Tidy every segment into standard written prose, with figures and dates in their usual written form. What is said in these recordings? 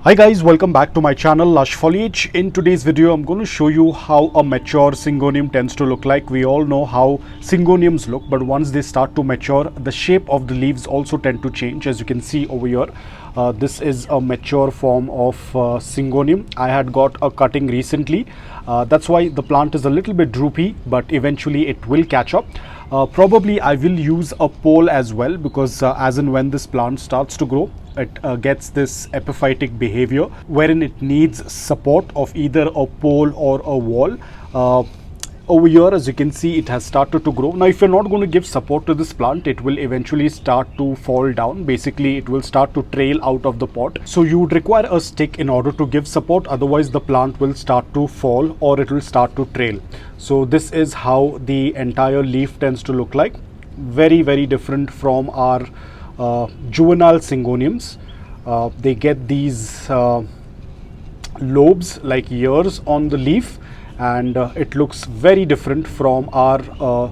Hi guys, welcome back to my channel Lush Foliage. In today's video, I'm going to show you how a mature Syngonium tends to look like. We all know how Syngoniums look, but once they start to mature, the shape of the leaves also tend to change. As you can see over here, this is a mature form of Syngonium. I had got a cutting recently. That's why the plant is a little bit droopy, but eventually it will catch up. Probably I will use a pole as well, because as and when this plant starts to grow, it gets this epiphytic behavior wherein it needs support of either a pole or a wall. Over here, as you can see, it has started to grow. Now if you're not going to give support to this plant, it will eventually start to fall down. Basically it will start to trail out of the pot, so you would require a stick in order to give support. Otherwise the plant will start to fall or it will start to trail. So this is how the entire leaf tends to look like. Very different from our juvenile Syngoniums. They get these lobes like ears on the leaf, and it looks very different from our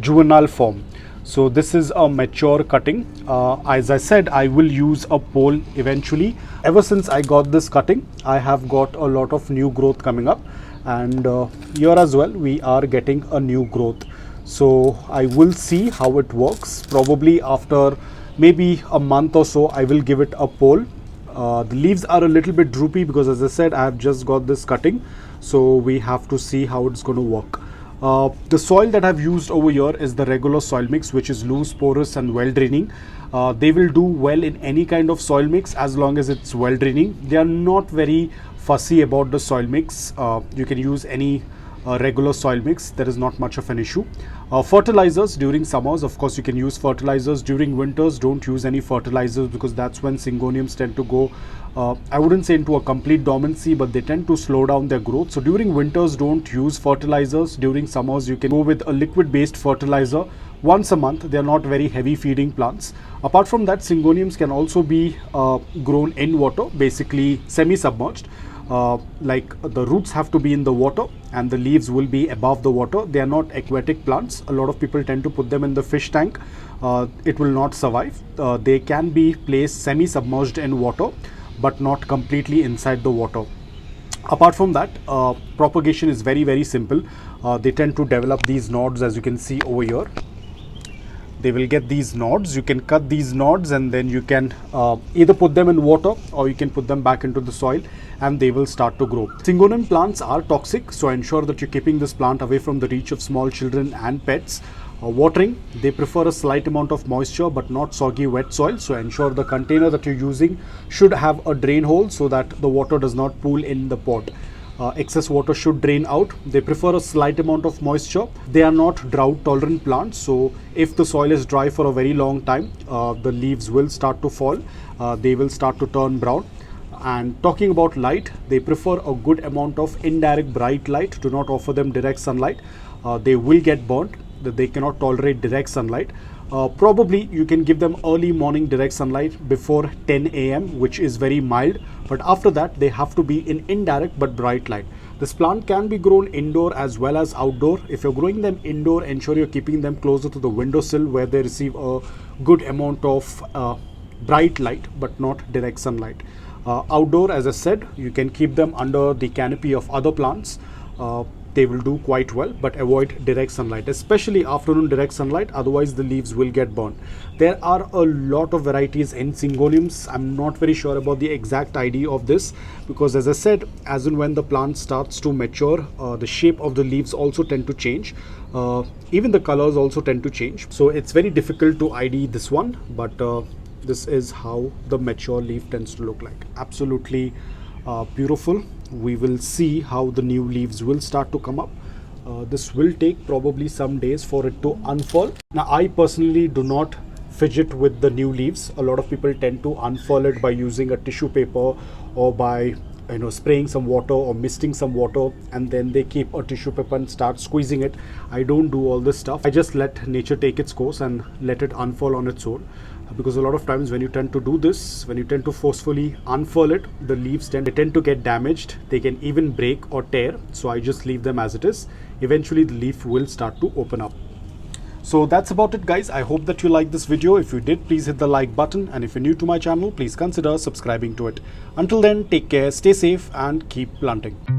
juvenile form. So this is a mature cutting. As I said, I will use a pole eventually. Ever since I got this cutting, I have got a lot of new growth coming up, and here as well we are getting a new growth. So I will see how it works. Probably after maybe a month or so, I will give it a pole. The leaves are a little bit droopy because, as I said, I have just got this cutting, so we have to see how it's going to work. The soil that I've used over here is the regular soil mix, which is loose, porous and well draining. They will do well in any kind of soil mix as long as it's well draining. They are not very fussy about the soil mix. You can use any regular soil mix. There is not much of an issue. Fertilizers during summers, of course you can use fertilizers. During winters, don't use any fertilizers, because that's when Syngoniums tend to go, I wouldn't say into a complete dormancy, but they tend to slow down their growth. So during winters, don't use fertilizers. During summers, you can go with a liquid based fertilizer once a month. They are not very heavy feeding plants. Apart from that, Syngoniums can also be grown in water, basically semi-submerged. Like the roots have to be in the water and the leaves will be above the water. They are not aquatic plants. A lot of people tend to put them in the fish tank. It will not survive. They can be placed semi-submerged in water, but not completely inside the water. Apart from that, propagation is very simple. They tend to develop these nodes, as you can see over here. They will get these nodes. You can cut these nodes and then you can either put them in water or you can put them back into the soil, and they will start to grow. Syngonium plants are toxic, so ensure that you're keeping this plant away from the reach of small children and pets. Watering, they prefer a slight amount of moisture but not soggy wet soil, so ensure the container that you're using should have a drain hole so that the water does not pool in the pot. Excess water should drain out. They prefer a slight amount of moisture. They are not drought tolerant plants, so if the soil is dry for a very long time, the leaves will start to fall. They will start to turn brown. And talking about light, they prefer a good amount of indirect bright light. Do not offer them direct sunlight. They will get burnt. They cannot tolerate direct sunlight. Probably you can give them early morning direct sunlight before 10 a.m., which is very mild, but after that they have to be in indirect but bright light. This plant can be grown indoor as well as outdoor. If you're growing them indoor, ensure you're keeping them closer to the windowsill where they receive a good amount of bright light but not direct sunlight. Outdoor, as I said, you can keep them under the canopy of other plants. They will do quite well, but avoid direct sunlight, especially afternoon direct sunlight, otherwise the leaves will get burned. There are a lot of varieties in Syngoniums. I'm not very sure about the exact ID of this, because as I said, as and when the plant starts to mature, the shape of the leaves also tend to change. Even the colors also tend to change. So it's very difficult to ID this one, but this is how the mature leaf tends to look like. Absolutely beautiful. We will see how the new leaves will start to come up. This will take probably some days for it to unfurl. Now I personally do not fidget with the new leaves. A lot of people tend to unfurl it by using a tissue paper or by spraying some water or misting some water, and then they keep a tissue paper and start squeezing it. I don't do all this stuff. I just let nature take its course and let it unfurl on its own, because a lot of times when you tend to do this, when you tend to forcefully unfurl it, the leaves tend to get damaged. They can even break or tear, so I just leave them as it is. Eventually the leaf will start to open up. So that's about it, guys. I hope that you liked this video. If you did, please hit the like button, and if you're new to my channel, please consider subscribing to it. Until then, take care, stay safe, and keep planting.